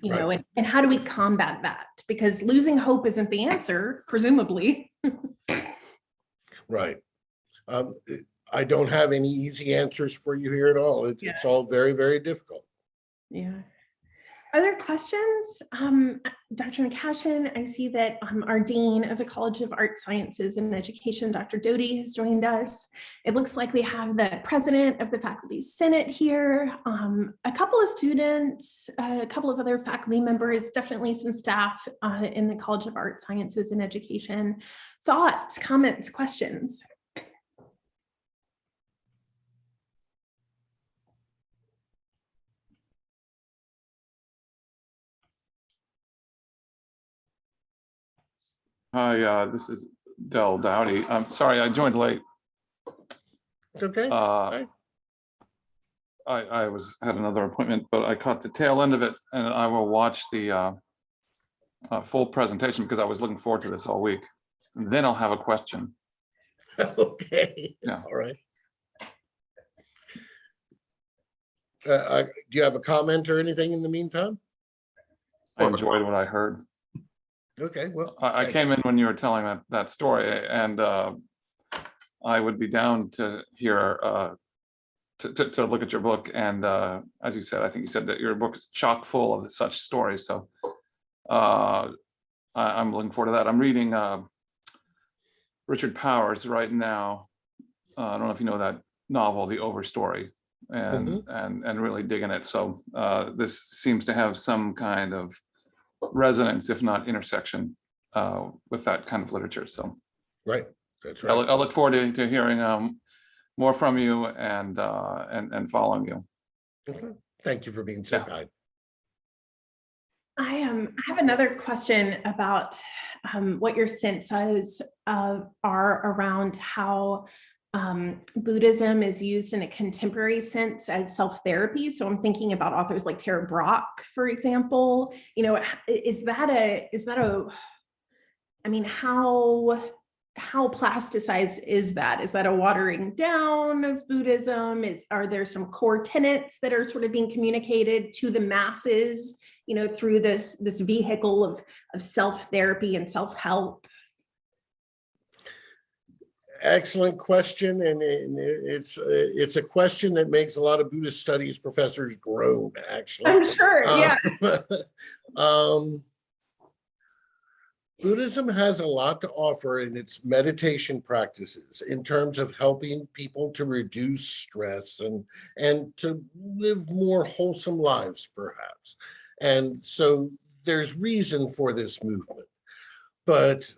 And how do we combat that? Because losing hope isn't the answer, presumably. Right. I don't have any easy answers for you here at all. It's all very, very difficult. Yeah. Are there questions? Dr. McCashin, I see that our Dean of the College of Art Sciences and Education, Dr. Doty, has joined us. It looks like we have the President of the Faculty Senate here, a couple of students, a couple of other faculty members, definitely some staff in the College of Art Sciences and Education. Thoughts, comments, questions? Hi, this is Del Dowdy. I'm sorry, I joined late. Okay. I had another appointment, but I caught the tail end of it, and I will watch the full presentation because I was looking forward to this all week. And then I'll have a question. Okay. Yeah. All right. Do you have a comment or anything in the meantime? I enjoyed what I heard. Okay, well, I thank came in when you were telling that story, and I would be down to hear to look at your book. And as you said, I think you said that your book is chock full of such stories. So I'm looking forward to that. I'm reading Richard Powers right now. I don't know if you know that novel, The Overstory, and really digging it. So this seems to have some kind of resonance, if not intersection, with that kind of literature. So right. That's I right. look forward to hearing more from you and following you. Okay. Thank you for being so Yeah. kind. I have another question about what your senses are around how Buddhism is used in a contemporary sense as self-therapy. So I'm thinking about authors like Tara Brach, for example. You know, is that a I mean, how plasticized is that? Is that a watering down of Buddhism? Are there some core tenets that are sort of being communicated to the masses, you know, through this vehicle of self-therapy and self-help? Excellent question, and it's a question that makes a lot of Buddhist studies professors groan, actually. I'm sure, yeah. Buddhism has a lot to offer in its meditation practices in terms of helping people to reduce stress and to live more wholesome lives, perhaps. And so there's reason for this movement. But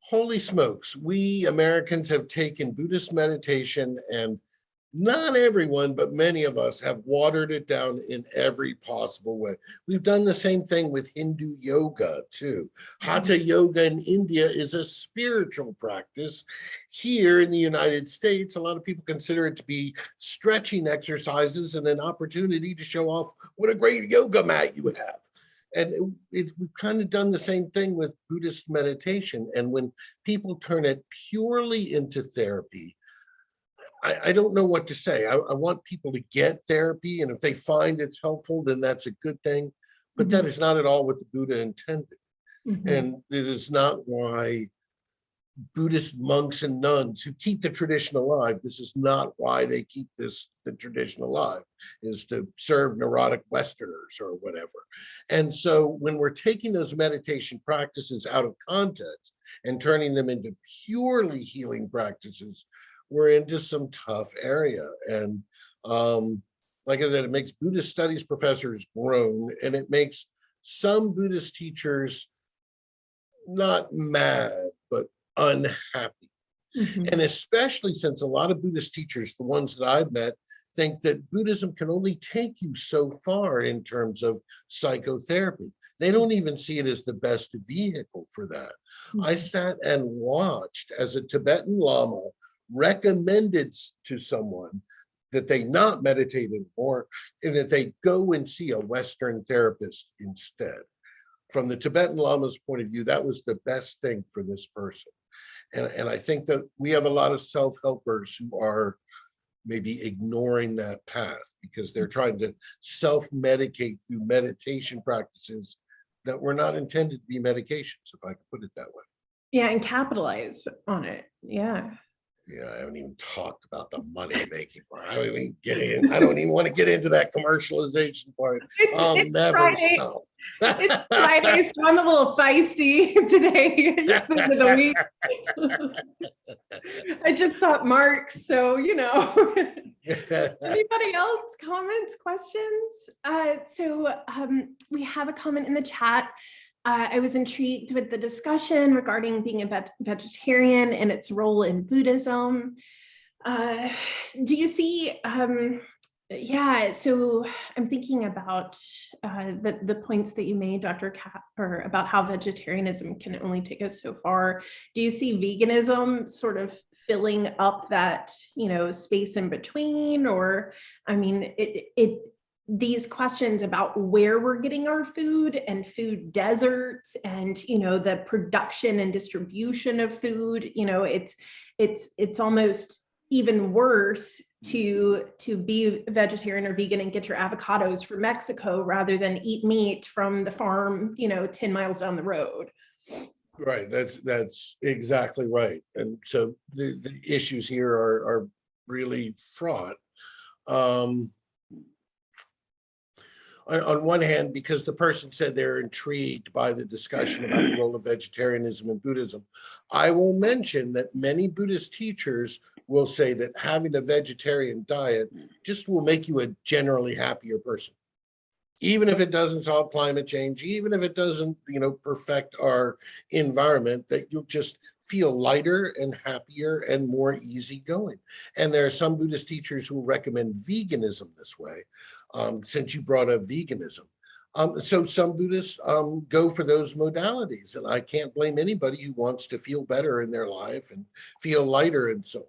holy smokes, we Americans have taken Buddhist meditation, and not everyone, but many of us have watered it down in every possible way. We've done the same thing with Hindu yoga too. Hatha yoga in India is a spiritual practice. Here in the United States, a lot of people consider it to be stretching exercises and an opportunity to show off what a great yoga mat you have. And we've kind of done the same thing with Buddhist meditation. And when people turn it purely into therapy, I don't know what to say. I want people to get therapy, and if they find it's helpful, then that's a good thing. But that is not at all what the Buddha intended. And this is not why Buddhist monks and nuns who keep the tradition alive, this is not why they keep the tradition alive, is to serve neurotic Westerners or whatever. And so when we're taking those meditation practices out of context and turning them into purely healing practices, we're into some tough area. And like I said, it makes Buddhist studies professors groan, and it makes some Buddhist teachers not mad, but unhappy. And especially since a lot of Buddhist teachers, the ones that I've met, think that Buddhism can only take you so far in terms of psychotherapy. They don't even see it as the best vehicle for that. I sat and watched as a Tibetan Lama recommended to someone that they not meditate anymore and that they go and see a Western therapist instead. From the Tibetan Lama's point of view, that was the best thing for this person. And I think that we have a lot of self-helpers who are maybe ignoring that path because they're trying to self-medicate through meditation practices that were not intended to be medications, if I could put it that way. Yeah, and capitalize on it. Yeah. Yeah, I haven't even talked about the money making part. I don't even get in. I don't even want to get into that commercialization part. I'll never Friday. stop. It's Friday, so I'm a little feisty today. It's the end of the week. I just taught Marx, so you know. Anybody else? Comments, questions? So we have a comment in the chat. I was intrigued with the discussion regarding being a vegetarian and its role in Buddhism. Do you see, yeah, so I'm thinking about the points that you made, Dr. Kapper, about how vegetarianism can only take us so far. Do you see veganism sort of filling up that, you know, space in between? Or, I mean, these questions about where we're getting our food and food deserts and, you know, the production and distribution of food, you know, it's almost even worse to be vegetarian or vegan and get your avocados from Mexico rather than eat meat from the farm, you know, 10 miles down the road. Right, that's exactly right. And so the issues here are really fraught. Um, on one hand, because the person said they're intrigued by the discussion about the role of vegetarianism in Buddhism, I will mention that many Buddhist teachers will say that having a vegetarian diet just will make you a generally happier person. Even if it doesn't solve climate change, even if it doesn't, perfect our environment, that you'll just feel lighter and happier and more easygoing. And there are some Buddhist teachers who recommend veganism this way, since you brought up veganism. So some Buddhists go for those modalities, and I can't blame anybody who wants to feel better in their life and feel lighter and so on.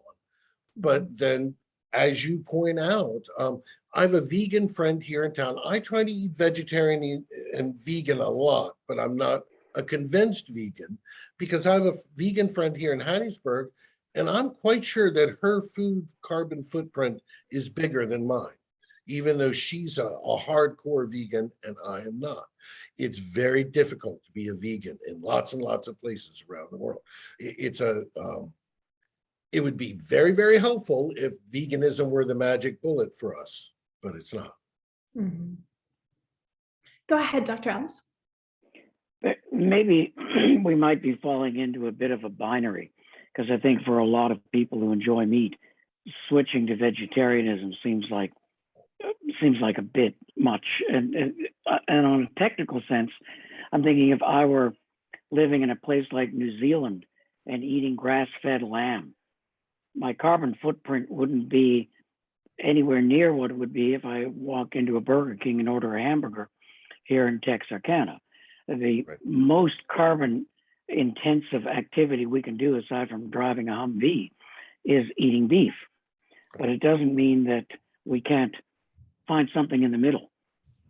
But then, as you point out, I have a vegan friend here in town. I try to eat vegetarian and vegan a lot, but I'm not a convinced vegan, because I have a vegan friend here in Hattiesburg, and I'm quite sure that her food carbon footprint is bigger than mine, even though she's a hardcore vegan and I am not. It's very difficult to be a vegan in lots and lots of places around the world. It would be very, very helpful if veganism were the magic bullet for us, but it's not. Mhm. Go ahead, Dr. Ellis. But maybe we might be falling into a bit of a binary, because I think for a lot of people who enjoy meat, switching to vegetarianism seems like a bit much. And on a technical sense, I'm thinking if I were living in a place like New Zealand and eating grass-fed lamb, my carbon footprint wouldn't be anywhere near what it would be if I walk into a Burger King and order a hamburger here in Texarkana. The Right. most carbon intensive activity we can do, aside from driving a Humvee, is eating beef. But it doesn't mean that we can't find something in the middle.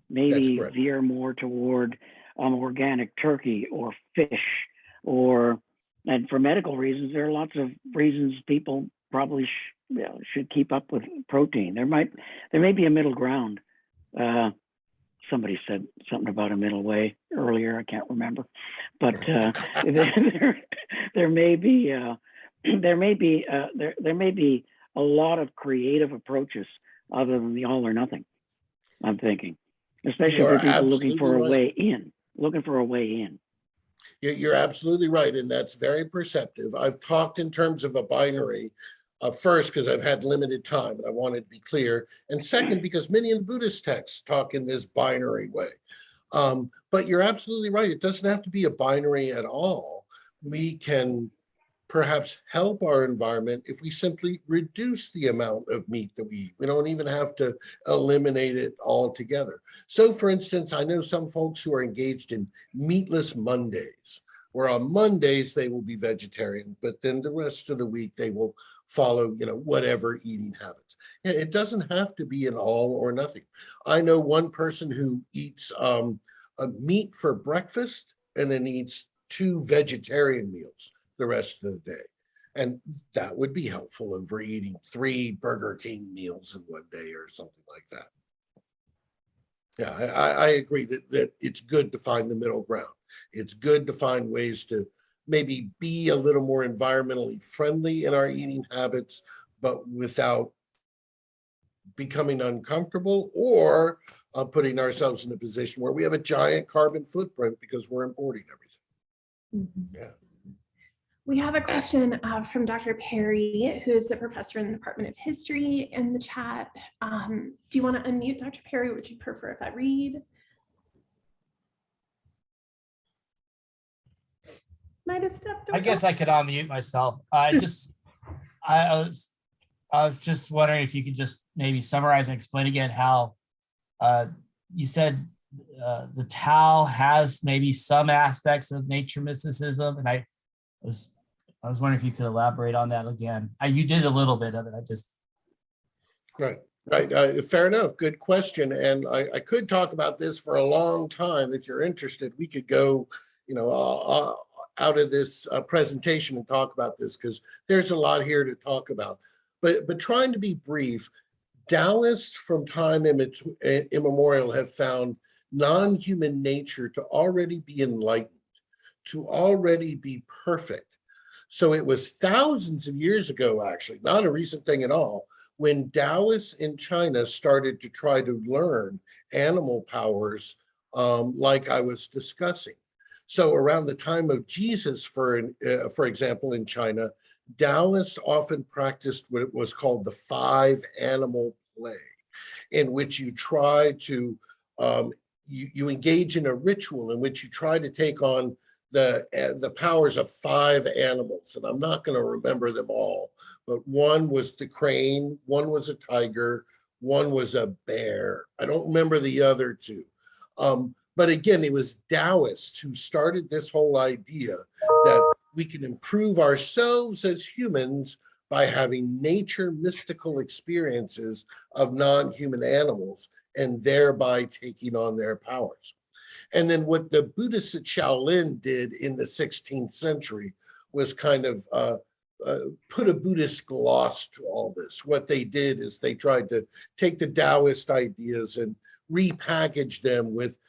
Maybe correct. veer more toward organic turkey or fish, and for medical reasons, there are lots of reasons people probably should keep up with protein. There may be a middle ground. Somebody said something about a middle way earlier. I can't remember, but there may be a lot of creative approaches other than the all or nothing. I'm thinking, especially for people looking for a way in. You're absolutely right, and that's very perceptive. I've talked in terms of a binary. First, because I've had limited time, and I wanted to be clear. And second, because many of the Buddhist texts talk in this binary way. But you're absolutely right. It doesn't have to be a binary at all. We can perhaps help our environment if we simply reduce the amount of meat that we eat. We don't even have to eliminate it altogether. So, for instance, I know some folks who are engaged in meatless Mondays, where on Mondays they will be vegetarian, but then the rest of the week they will follow, whatever eating habits. It doesn't have to be an all or nothing. I know one person who eats a meat for breakfast and then eats 2 vegetarian meals the rest of the day. And that would be helpful over eating 3 Burger King meals in one day or something like that. Yeah, I agree that it's good to find the middle ground. It's good to find ways to maybe be a little more environmentally friendly in our eating habits, but without becoming uncomfortable or putting ourselves in a position where we have a giant carbon footprint because we're importing everything. Mhm. Yeah. We have a question from Dr. Perry, who is a professor in the Department of History, in the chat. Do you want to unmute, Dr. Perry? Would you prefer if I read? Might have stepped away. I guess I could unmute myself. I was just wondering if you could just maybe summarize and explain again how you said the Tao has maybe some aspects of nature mysticism, and I was wondering if you could elaborate on that again. You did a little bit of it. Right. Fair enough. Good question. And I could talk about this for a long time. If you're interested, we could go, out of this presentation and talk about this, because there's a lot here to talk about. But trying to be brief, Taoists from time immemorial have found non-human nature to already be enlightened, to already be perfect. So it was thousands of years ago, actually, not a recent thing at all, when Taoists in China started to try to learn animal powers, like I was discussing. So around the time of Jesus, for example, in China, Taoists often practiced what was called the 5 animal play, in which you try to, you engage in a ritual in which you try to take on the powers of 5 animals. And I'm not going to remember them all, but one was the crane, one was a tiger, one was a bear. I don't remember the other 2. But again, it was Taoists who started this whole idea that we can improve ourselves as humans by having nature mystical experiences of non-human animals and thereby taking on their powers. And then what the Buddhists at Shaolin did in the 16th century was kind of put a Buddhist gloss to all this. What they did is they tried to take the Taoist ideas and repackage them with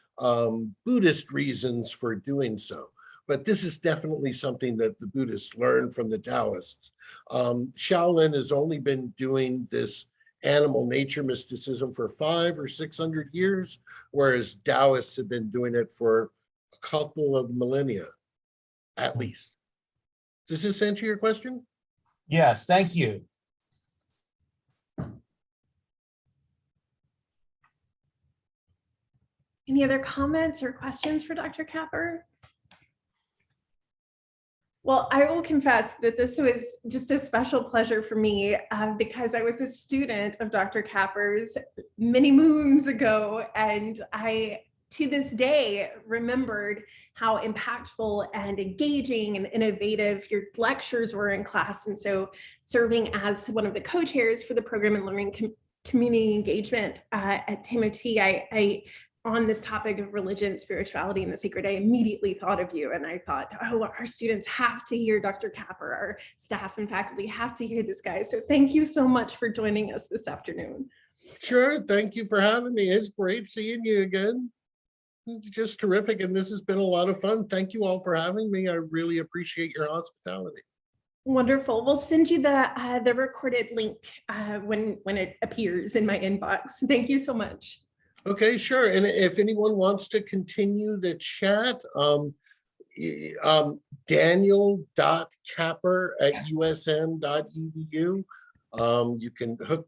Buddhist reasons for doing so. But this is definitely something that the Buddhists learned from the Taoists. Shaolin has only been doing this animal nature mysticism for 500 or 600 years, whereas Taoists have been doing it for a couple of millennia, at least. Does this answer your question? Yes, thank you. Any other comments or questions for Dr. Capper? Well, I will confess that this was just a special pleasure for me because I was a student of Dr. Capper's many moons ago, and I, to this day, remembered how impactful and engaging and innovative your lectures were in class. And so serving as one of the co-chairs for the program and learning community engagement at TMOT, I on this topic of religion, spirituality, and the sacred, I immediately thought of you. And I thought, oh, our students have to hear Dr. Capper, our staff and faculty have to hear this guy. So thank you so much for joining us this afternoon. Sure, thank you for having me. It's great seeing you again. It's just terrific, and this has been a lot of fun. Thank you all for having me. I really appreciate your hospitality. Wonderful. We'll send you the recorded link when it appears in my inbox. Thank you so much. Okay, sure. And if anyone wants to continue the chat, daniel.capper@usm.edu. You can hook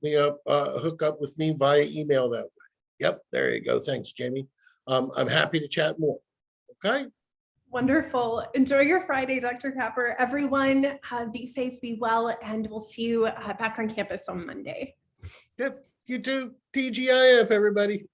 up with me via email that way. Yep, there you go. Thanks, Jamie. I'm happy to chat more. Okay. Wonderful. Enjoy your Friday, Dr. Capper. Everyone, be safe, be well, and we'll see you back on campus on Monday. Yep, you too. TGIF, everybody.